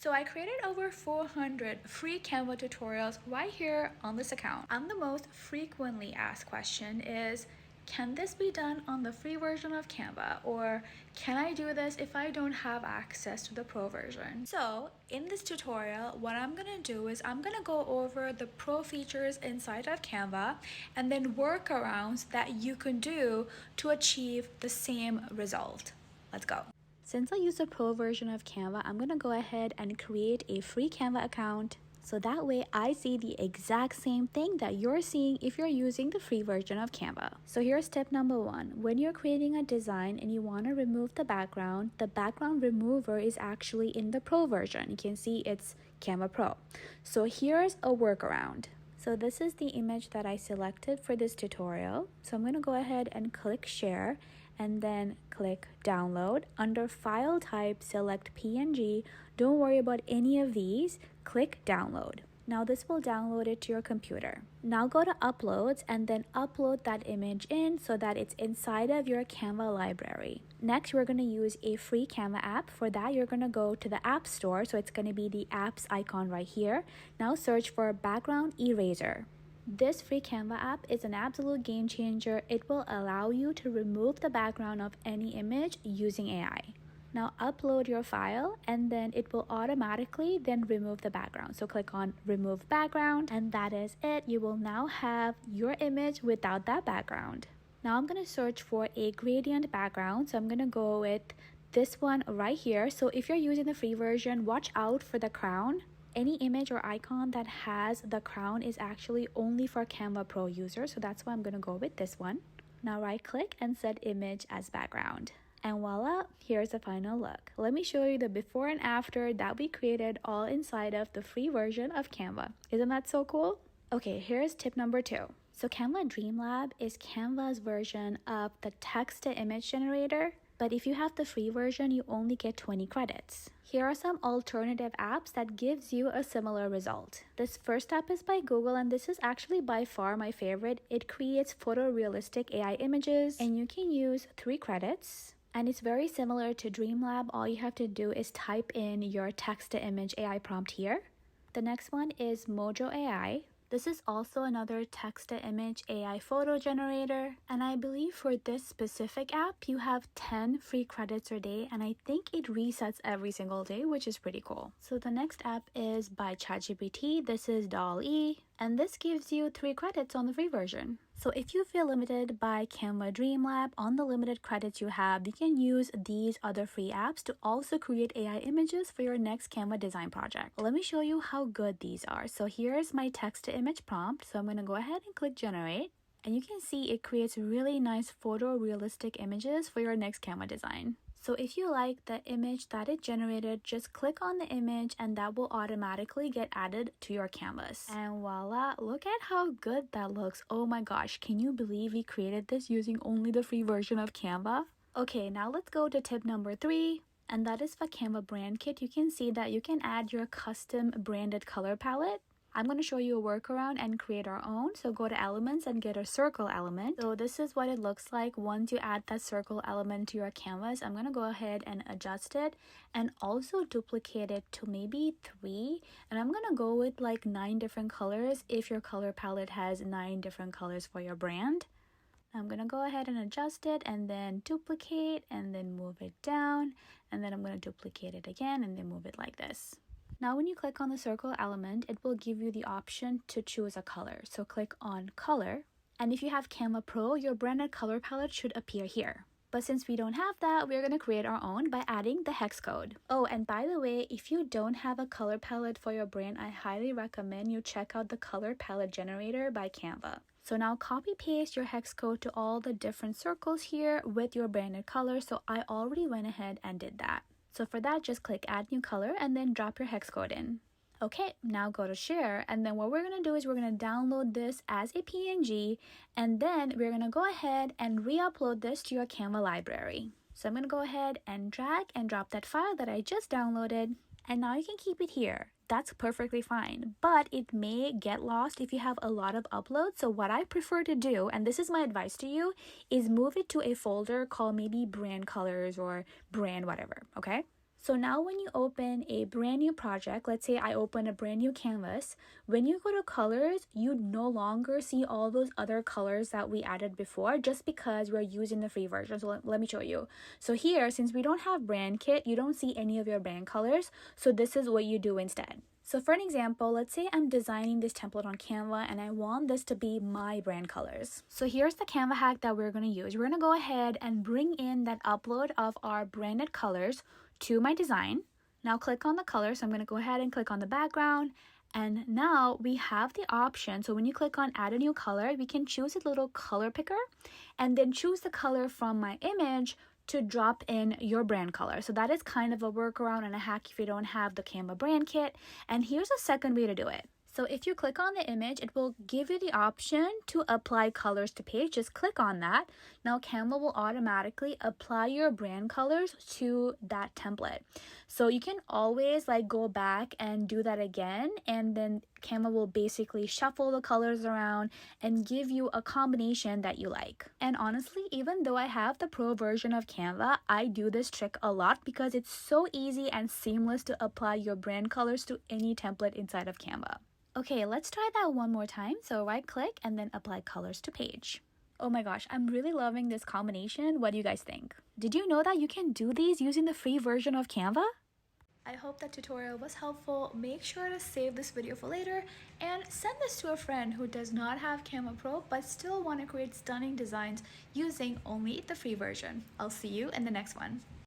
So I created over 400 free Canva tutorials right here on this account. And the most frequently asked question is, can this be done on the free version of Canva, or can I do this if I don't have access to the pro version? So in this tutorial, what I'm gonna do is I'm gonna go over the pro features inside of Canva and then workarounds that you can do to achieve the same result. Let's go. Since I use the pro version of Canva, I'm gonna go ahead and create a free Canva account. So that way I see the exact same thing that you're seeing if you're using the free version of Canva. So here's tip number one. When you're creating a design and you want to remove the background remover is actually in the pro version. You can see it's Canva Pro. So here's a workaround. So this is the image that I selected for this tutorial. So I'm going to go ahead and click share and then click download. Under file type, select PNG. Don't worry about any of these. Click download. Now this will download it to your computer. Now go to uploads and then upload that image in so that it's inside of your Canva library. Next, we're going to use a free Canva app. For that, you're going to go to the App Store. So it's going to be the apps icon right here. Now search for background eraser. This free Canva app is an absolute game changer. It will allow you to remove the background of any image using AI. Now upload your file and then it will automatically then remove the background. So click on remove background and that is it. You will now have your image without that background. Now I'm going to search for a gradient background. So I'm going to go with this one right here. So if you're using the free version, watch out for the crown. Any image or icon that has the crown is actually only for Canva Pro users. So that's why I'm going to go with this one. Now right click and set image as background. And voila, here's the final look. Let me show you the before and after that we created all inside of the free version of Canva. Isn't that so cool? Okay, here's tip number two. So Canva Dreamlab is Canva's version of the text-to-image generator. But if you have the free version, you only get 20 credits. Here are some alternative apps that gives you a similar result. This first app is by Google and this is actually by far my favorite. It creates photorealistic AI images and you can use 3 credits. And it's very similar to Dreamlab. All you have to do is type in your text-to-image AI prompt here. The next one is Mojo AI. This is also another text-to-image AI photo generator. And I believe for this specific app, you have 10 free credits a day. And I think it resets every single day, which is pretty cool. So the next app is by ChatGPT. This is DALL-E. And this gives you 3 credits on the free version. So if you feel limited by Canva Dreamlab on the limited credits you have, you can use these other free apps to also create AI images for your next Canva design project. Let me show you how good these are. So here's my text to image prompt. So I'm going to go ahead and click generate. And you can see it creates really nice photorealistic images for your next Canva design. So if you like the image that it generated, just click on the image and that will automatically get added to your canvas. And voila, look at how good that looks. Oh my gosh, can you believe we created this using only the free version of Canva? Okay, now let's go to tip number 3. And that is for Canva Brand Kit. You can see that you can add your custom branded color palette. I'm going to show you a workaround and create our own. So go to elements and get a circle element. So this is what it looks like once you add that circle element to your canvas. I'm going to go ahead and adjust it and also duplicate it to maybe 3. And I'm going to go with like 9 different colors if your color palette has 9 different colors for your brand. I'm going to go ahead and adjust it and then duplicate and then move it down. And then I'm going to duplicate it again and then move it like this. Now when you click on the circle element, it will give you the option to choose a color. So click on color. And if you have Canva Pro, your branded color palette should appear here. But since we don't have that, we're going to create our own by adding the hex code. Oh, and by the way, if you don't have a color palette for your brand, I highly recommend you check out the color palette generator by Canva. So now copy paste your hex code to all the different circles here with your branded color. So I already went ahead and did that. So for that, just click add new color and then drop your hex code in. Okay, now go to share. And then what we're going to do is we're going to download this as a PNG. And then we're going to go ahead and re-upload this to your Canva library. So I'm going to go ahead and drag and drop that file that I just downloaded. And now you can keep it here. That's perfectly fine, but it may get lost if you have a lot of uploads. So what I prefer to do, and this is my advice to you, is move it to a folder called maybe brand colors or brand whatever, okay? So now when you open a brand new project, let's say I open a brand new canvas, when you go to colors, you no longer see all those other colors that we added before just because we're using the free version. So let me show you. So here, since we don't have brand kit, you don't see any of your brand colors. So this is what you do instead. So for an example, let's say I'm designing this template on Canva and I want this to be my brand colors. So here's the Canva hack that we're going to use. We're going to go ahead and bring in that upload of our branded colors to my design. Now click on the color. So I'm going to go ahead and click on the background. And now we have the option. So when you click on add a new color, we can choose a little color picker and then choose the color from my image to drop in your brand color. So that is kind of a workaround and a hack if you don't have the Canva brand kit. And here's a second way to do it. So if you click on the image, it will give you the option to apply colors to page. Just click on that. Now Canva will automatically apply your brand colors to that template. So you can always go back and do that again, and then Canva will basically shuffle the colors around and give you a combination that you like. And honestly, even though I have the pro version of Canva, I do this trick a lot because it's so easy and seamless to apply your brand colors to any template inside of Canva. Okay, let's try that one more time. So right click and then apply colors to page. Oh my gosh, I'm really loving this combination. What do you guys think? Did you know that you can do these using the free version of Canva? I hope that tutorial was helpful. Make sure to save this video for later and send this to a friend who does not have Canva Pro but still want to create stunning designs using only the free version. I'll see you in the next one.